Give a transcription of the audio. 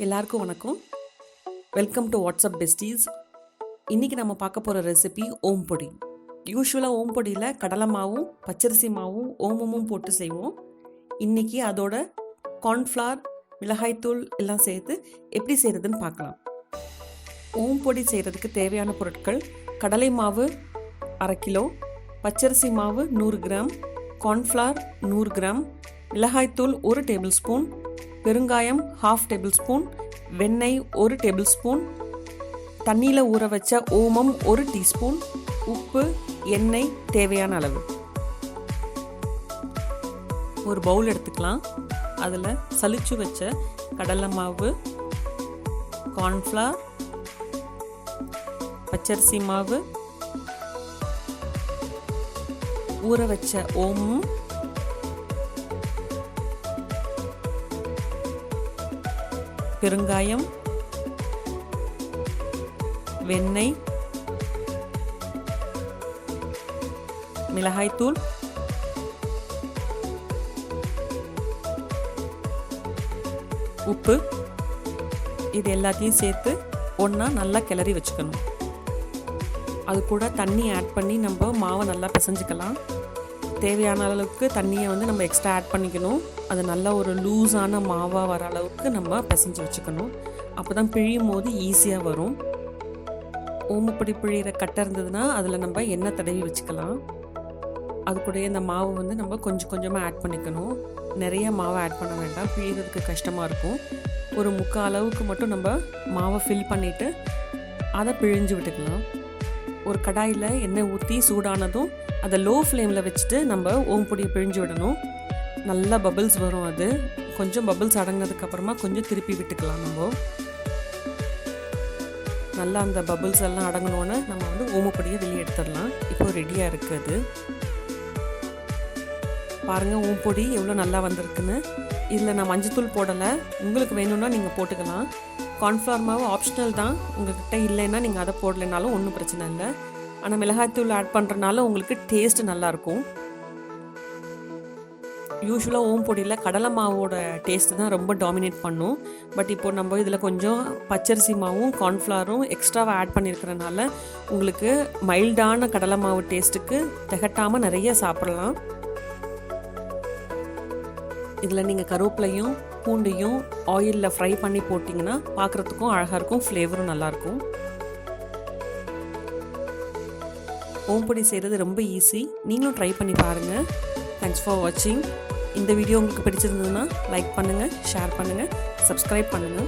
எல்லாருக்கும் வணக்கம். Welcome to WhatsApp besties. இன்றைக்கி நம்ம பார்க்க போகிற ரெசிபி ஓம் பொடி. யூஸ்வலாக ஓம் பொடியில் கடலை மாவும் பச்சரிசி மாவும் ஓமமும் போட்டு செய்வோம். இன்றைக்கி அதோட கார்ன்ஃப்ளவர், மிளகாய்த்தூள் எல்லாம் சேர்த்து எப்படி செய்கிறதுன்னு பார்க்கலாம். ஓம் பொடி செய்கிறதுக்கு தேவையான பொருட்கள்: கடலை மாவு 1/2 கிலோ, பச்சரிசி மாவு 100 கிராம், கார்ன்ஃப்ளவர் 100 கிராம், மிளகாய்த்தூள் 1 டேபிள் ஸ்பூன், பெருங்காயம் 1/2 டேபிள் ஸ்பூன், வெண்ணெய் 1 டேபிள் ஸ்பூன், தண்ணியில் ஊற வச்ச ஓமம் 1 டீஸ்பூன், உப்பு, எண்ணெய் தேவையான அளவு. ஒரு பவுல் எடுத்துக்கலாம். அதில் சலிச்சு வச்ச கடலை மாவு, கார்ன்ஃப்ளவர், பச்சரிசி மாவு, ஊற வச்ச ஓமம், பெருங்காயம், வெண்ணெய், மிளகாய்த்தூள், உப்பு, இது எல்லாத்தையும் சேர்த்து ஒன்றா நல்லா கிளறி வச்சுக்கணும். அது கூட தண்ணி ஆட் பண்ணி நம்ம மாவை நல்லா பிசைஞ்சிக்கலாம். தேவையான அளவுக்கு தண்ணியை நம்ம எக்ஸ்ட்ரா ஆட் பண்ணிக்கணும். அது நல்லா ஒரு லூஸான மாவாக வர அளவுக்கு நம்ம பிசைஞ்சு வச்சுக்கணும். அப்போ தான் பிழியும் போது ஈஸியாக வரும். ஓமப்பொடி பிழிகிற கட்டை இருந்ததுன்னா அதில் நம்ம எண்ணெய் தடவி வச்சுக்கலாம். அது கூட இந்த மாவு நம்ம கொஞ்சம் கொஞ்சமாக ஆட் பண்ணிக்கணும். நிறைய மாவை ஆட் பண்ண வேண்டாம், பிழிகிறதுக்கு கஷ்டமாக இருக்கும். ஒரு 3/4 அளவுக்கு மட்டும் நம்ம மாவை ஃபில் பண்ணிவிட்டு அதை பிழிஞ்சு விட்டுக்கலாம். ஒரு கடாயில் எண்ணெய் ஊற்றி சூடானதும் அதை லோ ஃப்ளேமில் வச்சுட்டு நம்ம ஓம்பொடியை பிழிஞ்சு விடணும். நல்லா பபிள்ஸ் வரும். அது கொஞ்சம் பபிள்ஸ் அடங்கினதுக்கப்புறமா கொஞ்சம் திருப்பி விட்டுக்கலாம். நம்ம நல்லா அந்த பபிள்ஸ் எல்லாம் அடங்கினோன்னு நம்ம ஓமப்பொடியை வெளியே எடுத்துடலாம். இப்போ ரெடியாக இருக்குது. பாருங்கள் ஓம்பொடி எவ்வளோ நல்லா வந்திருக்குன்னு. இதில் நான் மஞ்சத்தூள் போடலை. உங்களுக்கு வேணும்னா நீங்கள் போட்டுக்கலாம். கார்ன்ஃப்ளவர் மாவு ஆப்ஷனல் தான். உங்கள்கிட்ட இல்லைன்னா நீங்கள் அதை போடலைனாலும் ஒன்றும் பிரச்சனை இல்லை. ஆனால் மிளகாய்த்தூள் ஆட் பண்ணுறதுனால உங்களுக்கு டேஸ்ட்டு நல்லாயிருக்கும். யூஸ்வலாக ஓம்பொடியில் கடலை மாவோட டேஸ்ட்டு தான் ரொம்ப டாமினேட் பண்ணும். பட் இப்போது நம்ம இதில் கொஞ்சம் பச்சரிசி மாவும் கார்ன்ஃப்ளவரும் எக்ஸ்ட்ராவாக ஆட் பண்ணியிருக்கிறனால உங்களுக்கு மைல்டான கடலை மாவு டேஸ்ட்டுக்கு திகட்டாமல் நிறைய சாப்பிட்லாம். இதில் நீங்கள் கருவேப்பிலையும் பூண்டையும் ஆயிலில் ஃப்ரை பண்ணி போட்டிங்கன்னா பார்க்குறதுக்கும் அழகாக இருக்கும், ஃப்ளேவரும் நல்லாயிருக்கும். ஓம்பொடி செய்கிறது ரொம்ப ஈஸி. நீங்களும் ட்ரை பண்ணி பாருங்கள். தேங்க்ஸ் ஃபார் வாட்சிங். இந்த வீடியோ உங்களுக்கு பிடிச்சிருந்ததுன்னா லைக் பண்ணுங்கள், ஷேர் பண்ணுங்கள், சப்ஸ்கிரைப் பண்ணுங்கள்.